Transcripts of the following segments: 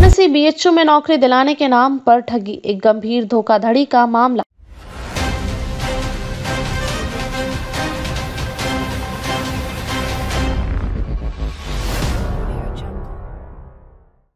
Varanasi BHU में नौकरी दिलाने के नाम पर ठगी, एक गंभीर धोखाधड़ी का मामला।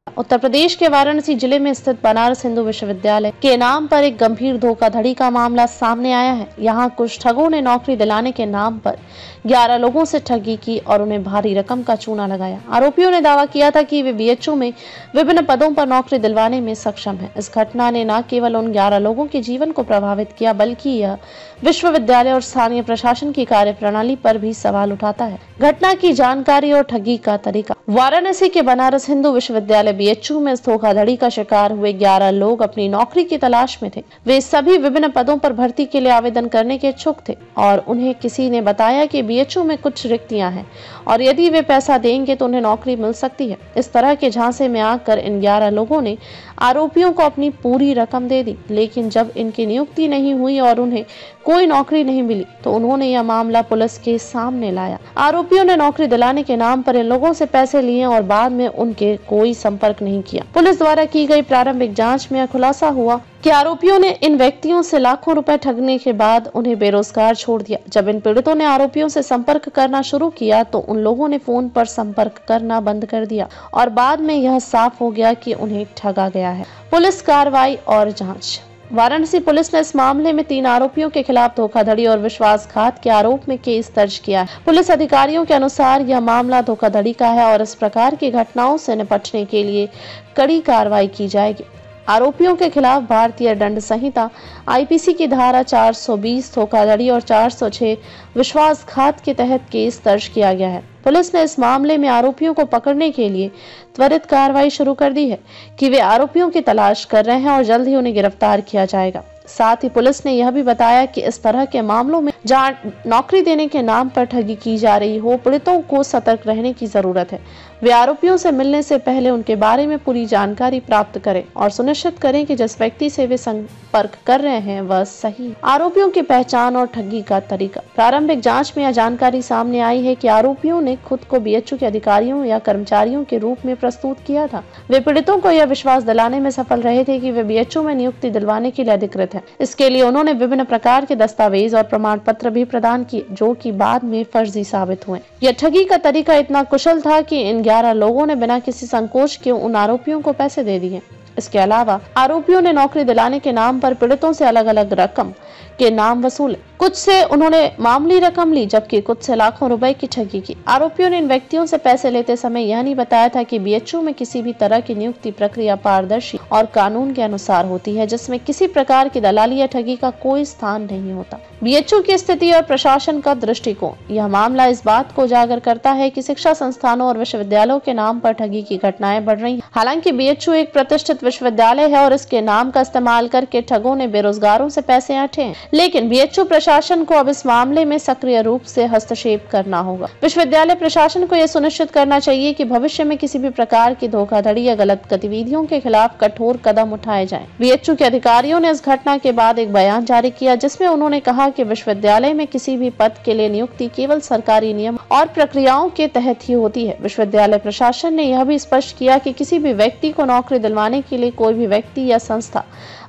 उत्तर प्रदेश के वाराणसी जिले में स्थित बनारस हिंदू विश्वविद्यालय के नाम पर एक गंभीर धोखाधड़ी का मामला सामने आया है। यहाँ कुछ ठगों ने नौकरी दिलाने के नाम पर 11 लोगों से ठगी की और उन्हें भारी रकम का चूना लगाया। आरोपियों ने दावा किया था कि वे बीएचयू में विभिन्न पदों पर नौकरी दिलवाने में सक्षम है। इस घटना ने न केवल उन 11 लोगों के जीवन को प्रभावित किया, बल्कि यह विश्वविद्यालय और स्थानीय प्रशासन की कार्यप्रणाली पर भी सवाल उठाता है। घटना की जानकारी और ठगी का तरीका। वाराणसी के बनारस हिंदू विश्वविद्यालय बीएचयू में इस धोखाधड़ी का शिकार हुए 11 लोग अपनी नौकरी की तलाश में थे। वे सभी विभिन्न पदों पर भर्ती के लिए आवेदन करने के इच्छुक थे और उन्हें किसी ने बताया कि बीएचयू में कुछ रिक्तियां हैं और यदि वे पैसा देंगे तो उन्हें नौकरी मिल सकती है। इस तरह के झांसे में आकर इन 11 लोगों ने आरोपियों को अपनी पूरी रकम दे दी, लेकिन जब इनकी नियुक्ति नहीं हुई और उन्हें कोई नौकरी नहीं मिली तो उन्होंने यह मामला पुलिस के सामने लाया। आरोपियों ने नौकरी दिलाने के नाम पर इन लोगों से पैसे लिए और बाद में उनके कोई संपर्क नहीं किया। पुलिस द्वारा की गई प्रारंभिक जांच में खुलासा हुआ कि आरोपियों ने इन व्यक्तियों से लाखों रुपए ठगने के बाद उन्हें बेरोजगार छोड़ दिया। जब इन पीड़ितों ने आरोपियों से संपर्क करना शुरू किया तो उन लोगों ने फोन पर संपर्क करना बंद कर दिया और बाद में यह साफ हो गया कि उन्हें ठगा गया है। पुलिस कार्रवाई और जांच। वाराणसी पुलिस ने इस मामले में 3 आरोपियों के खिलाफ धोखाधड़ी और विश्वासघात के आरोप में केस दर्ज किया है। पुलिस अधिकारियों के अनुसार यह मामला धोखाधड़ी का है और इस प्रकार की घटनाओं से निपटने के लिए कड़ी कार्रवाई की जाएगी। आरोपियों के खिलाफ भारतीय दंड संहिता आईपीसी की धारा 420 धोखाधड़ी और 406 विश्वासघात के तहत केस दर्ज किया गया है। पुलिस ने इस मामले में आरोपियों को पकड़ने के लिए त्वरित कार्रवाई शुरू कर दी है कि वे आरोपियों की तलाश कर रहे हैं और जल्द ही उन्हें गिरफ्तार किया जाएगा। साथ ही पुलिस ने यह भी बताया कि इस तरह के मामलों में जहां नौकरी देने के नाम पर ठगी की जा रही हो, पीड़ितों को सतर्क रहने की जरूरत है। वे आरोपियों से मिलने से पहले उनके बारे में पूरी जानकारी प्राप्त करें और सुनिश्चित करें कि जिस व्यक्ति से वे संपर्क कर रहे हैं वह सही। आरोपियों की पहचान और ठगी का तरीका। प्रारंभिक जांच में यह जानकारी सामने आई है कि आरोपियों ने खुद को बीएचयू के अधिकारियों या कर्मचारियों के रूप में प्रस्तुत किया था। वे पीड़ितों को यह विश्वास दिलाने में सफल रहे थे कि वे बीएचयू में नियुक्ति दिलवाने के लिए अधिकृत है। इसके लिए उन्होंने विभिन्न प्रकार के दस्तावेज और प्रमाण पत्र भी प्रदान किए, जो कि बाद में फर्जी साबित हुए। यह ठगी का तरीका इतना कुशल था कि इन 11 लोगों ने बिना किसी संकोच के उन आरोपियों को पैसे दे दिए। इसके अलावा आरोपियों ने नौकरी दिलाने के नाम पर पीड़ितों से अलग अलग रकम के नाम वसूले। कुछ से उन्होंने मामूली रकम ली, जबकि कुछ से लाखों रुपए की ठगी की। आरोपियों ने इन व्यक्तियों से पैसे लेते समय यह नहीं बताया था कि बीएचयू में किसी भी तरह की नियुक्ति प्रक्रिया पारदर्शी और कानून के अनुसार होती है, जिसमें किसी प्रकार की दलाली या ठगी का कोई स्थान नहीं होता। बीएचयू की स्थिति और प्रशासन का दृष्टिकोण। यह मामला इस बात को उजागर करता है कि शिक्षा संस्थानों और विश्वविद्यालयों के नाम पर ठगी की घटनाएं बढ़ रही हैं। हालांकि बीएचयू एक प्रतिष्ठित विश्वविद्यालय है और इसके नाम का इस्तेमाल करके ठगों ने बेरोजगारों से पैसे ऐंठे हैं, लेकिन बीएचयू प्रशासन को अब इस मामले में सक्रिय रूप से हस्तक्षेप करना होगा। विश्वविद्यालय प्रशासन को यह सुनिश्चित करना चाहिए कि भविष्य में किसी भी प्रकार की धोखाधड़ी या गलत गतिविधियों के खिलाफ कठोर कदम उठाए जाएं। बीएचयू के अधिकारियों ने इस घटना के बाद एक बयान जारी किया, जिसमें उन्होंने कहा कि विश्वविद्यालय में किसी भी पद के लिए नियुक्ति केवल सरकारी नियम और प्रक्रियाओं के तहत ही होती है। विश्वविद्यालय प्रशासन ने यह भी स्पष्ट किया कि किसी भी व्यक्ति को नौकरी दिलवाने के लिए कोई भी व्यक्ति या संस्था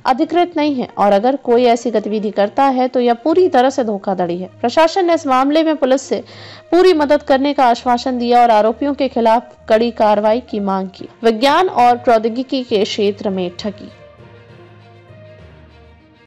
अधिकृत नहीं है और अगर कोई ऐसी गतिविधि करता है तो यह पूरी तरह से धोखाधड़ी है। प्रशासन ने इस मामले में पुलिस से पूरी मदद करने का आश्वासन दिया और आरोपियों के खिलाफ कड़ी कार्रवाई की मांग की। विज्ञान और प्रौद्योगिकी के क्षेत्र में ठगी।